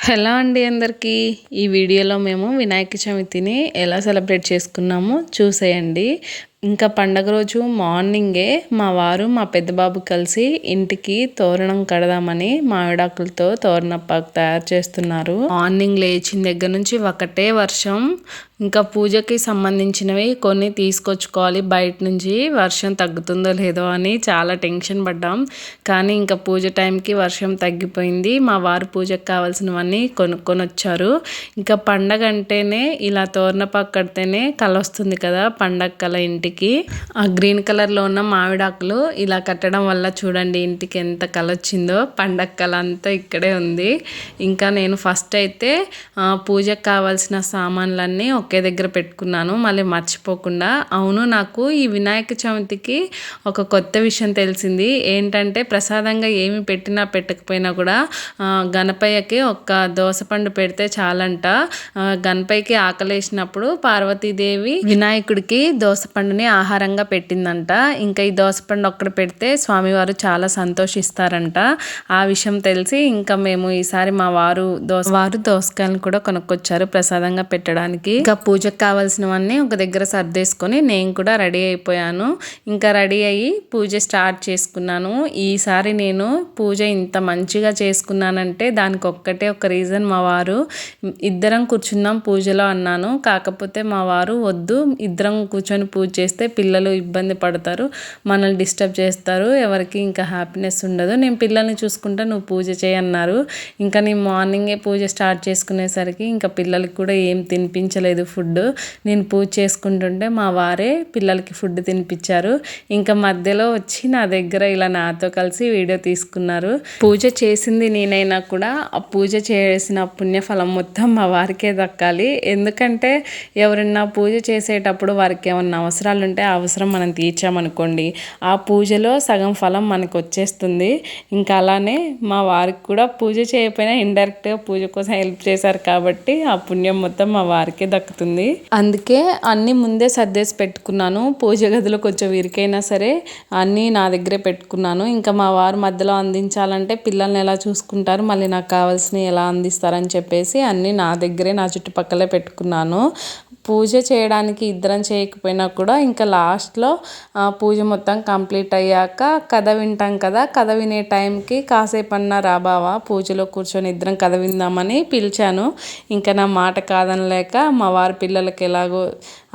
Hello అండి అందరికీ. ఈ వీడియోలో మేము వినాయక చవితిని ఎలా సెలబ్రేట్ చేసుకున్నామో చూసేయండి. ఇంకా పండగ రోజు మార్నింగే మా వారు మా పెద్ద బాబు కలిసి ఇంటికి తోరణం కడదామని మామిడాకులతో తోరణపాకు తయారు చేస్తున్నారు. మార్నింగ్ లేచిన దగ్గర నుంచి ఒకటే వర్షం. ఇంకా పూజకి సంబంధించినవి కొన్ని తీసుకొచ్చుకోవాలి బయట నుంచి, వర్షం తగ్గుతుందో లేదో అని చాలా టెన్షన్ పడ్డాం. కానీ ఇంకా పూజ టైంకి వర్షం తగ్గిపోయింది. మా వారు పూజకు కావాల్సినవన్నీ కొనుక్కొని వచ్చారు. ఇంకా పండగ అంటేనే ఇలా తోరణపాకు కడితేనే కళ వస్తుంది కదా, పండగ కళ ఇంటికి. ఆ గ్రీన్ కలర్లో ఉన్న మామిడాకులు ఇలా కట్టడం వల్ల చూడండి ఇంటికి ఎంత కళ వచ్చిందో. పండగ కళ అంతా ఇక్కడే ఉంది. ఇంకా నేను ఫస్ట్ అయితే పూజకు కావాల్సిన సామాన్లన్నీ ఒకే దగ్గర పెట్టుకున్నాను, మళ్ళీ మర్చిపోకుండా. అవును, నాకు ఈ వినాయక చవితికి ఒక కొత్త విషయం తెలిసింది. ఏంటంటే ప్రసాదంగా ఏమి పెట్టినా పెట్టకపోయినా కూడా గణపయ్యకి ఒక దోసపండు పెడితే చాలంట. గణపయ్యకి ఆకలేసినప్పుడు పార్వతీదేవి వినాయకుడికి దోసపండుని ఆహారంగా పెట్టిందంట. ఇంకా ఈ దోసపండు ఒక్కడ పెడితే స్వామివారు చాలా సంతోషిస్తారంట. ఆ విషయం తెలిసి ఇంకా మేము ఈసారి మా వారు దోసకాయలను కూడా కొనుక్కొచ్చారు ప్రసాదంగా పెట్టడానికి. ఇంకా పూజకు కావాల్సినవన్నీ ఒక దగ్గర సర్దేసుకొని నేను కూడా రెడీ అయిపోయాను. ఇంకా రెడీ అయ్యి పూజ స్టార్ట్ చేసుకున్నాను. ఈసారి నేను పూజ ఇంత మంచిగా చేసుకున్నానంటే దానికి ఒక్కటే ఒక రీజన్, మా వారు. ఇద్దరం కూర్చుందాం పూజలో అన్నాను. కాకపోతే మా వారు వద్దు, ఇద్దరం కూర్చొని పూజ చేస్తే పిల్లలు ఇబ్బంది పడతారు, మనల్ని డిస్టర్బ్ చేస్తారు, ఎవరికి ఇంకా హ్యాపీనెస్ ఉండదు, నేను పిల్లల్ని చూసుకుంటా, నువ్వు పూజ చేయన్నారు. ఇంకా నేను మార్నింగే పూజ స్టార్ట్ చేసుకునేసరికి ఇంకా పిల్లలకి కూడా ఏం తినిపించలేదు ఫుడ్. నేను పూజ చేసుకుంటుంటే మా వారే పిల్లలకి ఫుడ్ తినిపించారు. ఇంకా మధ్యలో వచ్చి నా దగ్గర ఇలా నాతో కలిసి వీడియో తీసుకున్నారు. పూజ చేసింది నేనైనా కూడా ఆ పూజ చేసిన పుణ్యఫలం మొత్తం మా వారికే దక్కాలి. ఎందుకంటే ఎవరన్నా పూజ చేసేటప్పుడు వారికి ఏమన్నా అవసరాలు ఉంటే ఆ అవసరం మనం తీర్చామనుకోండి, ఆ పూజలో సగం ఫలం మనకు వచ్చేస్తుంది. ఇంకా అలానే మా వారికి కూడా పూజ చేయకపోయినా ఇండైరెక్ట్గా పూజ కోసం హెల్ప్ చేశారు కాబట్టి ఆ పుణ్యం మొత్తం మా వారికే దక్కుతుంది. అందుకే అన్నీ ముందే సర్దేసి పెట్టుకున్నాను. పూజ గదిలో కొంచెం ఇరికైనా సరే అన్నీ నా దగ్గరే పెట్టుకున్నాను. ఇంకా మా వారు మధ్యలో అందించాలంటే పిల్లల్ని ఎలా చూసుకుంటారు, మళ్ళీ నాకు కావాల్సినవి ఎలా అందిస్తారని చెప్పేసి అన్నీ నా దగ్గరే నా చుట్టుపక్కలే పెట్టుకున్నాను. పూజ చేయడానికి ఇద్దరం చేయకపోయినా కూడా ఇంకా లాస్ట్లో పూజ మొత్తం కంప్లీట్ అయ్యాక కథ వింటాం కదా, కథ వినే టైంకి కాసేపన్నా రాబావా పూజలో కూర్చొని ఇద్దరం కథ విందామని పిలిచాను. ఇంకా నా మాట కాదనలేక మా వారి పిల్లలకి ఎలాగో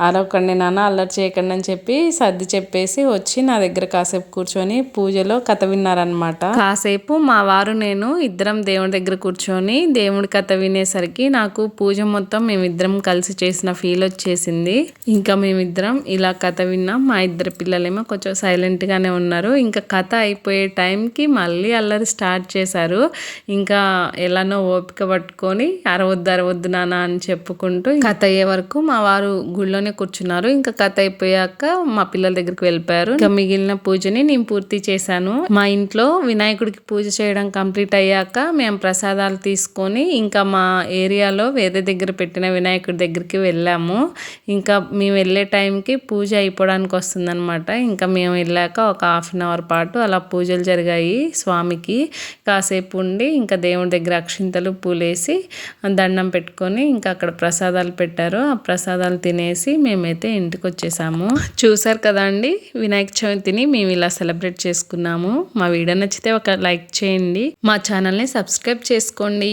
అరవకండి నాన్న, అల్లరి చేయకండి అని చెప్పి సర్ది చెప్పేసి వచ్చి నా దగ్గర కాసేపు కూర్చొని పూజలో కథ విన్నారనమాట. కాసేపు మా వారు నేను ఇద్దరం దేవుడి దగ్గర కూర్చొని దేవుడి కథ వినేసరికి నాకు పూజ మొత్తం మేమిద్దరం కలిసి చేసిన ఫీల్ వచ్చేసింది. ఇంకా మేమిద్దరం ఇలా కథ విన్నాం. మా ఇద్దరు పిల్లలేమో కొంచెం సైలెంట్గానే ఉన్నారు. ఇంకా కథ అయిపోయే టైంకి మళ్ళీ అల్లరి స్టార్ట్ చేశారు. ఇంకా ఎలానో ఓపిక పట్టుకొని అరవద్దు నాన్న అని చెప్పుకుంటూ కథ అయ్యే వరకు మా వారు గుళ్ళోనే కూర్చున్నారు. ఇంకా కథ అయిపోయాక మా పిల్లల దగ్గరికి వెళ్ళిపోయారు. ఇంకా మిగిలిన పూజని నేను పూర్తి చేశాను. మా ఇంట్లో వినాయకుడికి పూజ చేయడం కంప్లీట్ అయ్యాక మేము ప్రసాదాలు తీసుకొని ఇంకా మా ఏరియాలో వేరే దగ్గర పెట్టిన వినాయకుడి దగ్గరికి వెళ్ళాము. ఇంకా మేము వెళ్ళే టైంకి పూజ అయిపోవడానికి వస్తుందన్నమాట. ఇంకా మేము వెళ్ళాక ఒక 1/2 అవర్ పాటు అలా పూజలు జరిగాయి. స్వామికి కాసేపు ఉండి ఇంకా దేవుడి దగ్గర అక్షింతలు పూలేసి దండం పెట్టుకొని ఇంకా అక్కడ ప్రసాదాలు పెట్టారు. ఆ ప్రసాదాలు తినేసి మేమైతే ఇంటికి వచ్చేసాము. చూసారు కదా అండి, వినాయక చవితిని మేము ఇలా సెలబ్రేట్ చేసుకున్నాము. మా వీడియో నచ్చితే ఒక లైక్ చేయండి, మా ఛానల్ని సబ్స్క్రైబ్ చేసుకోండి.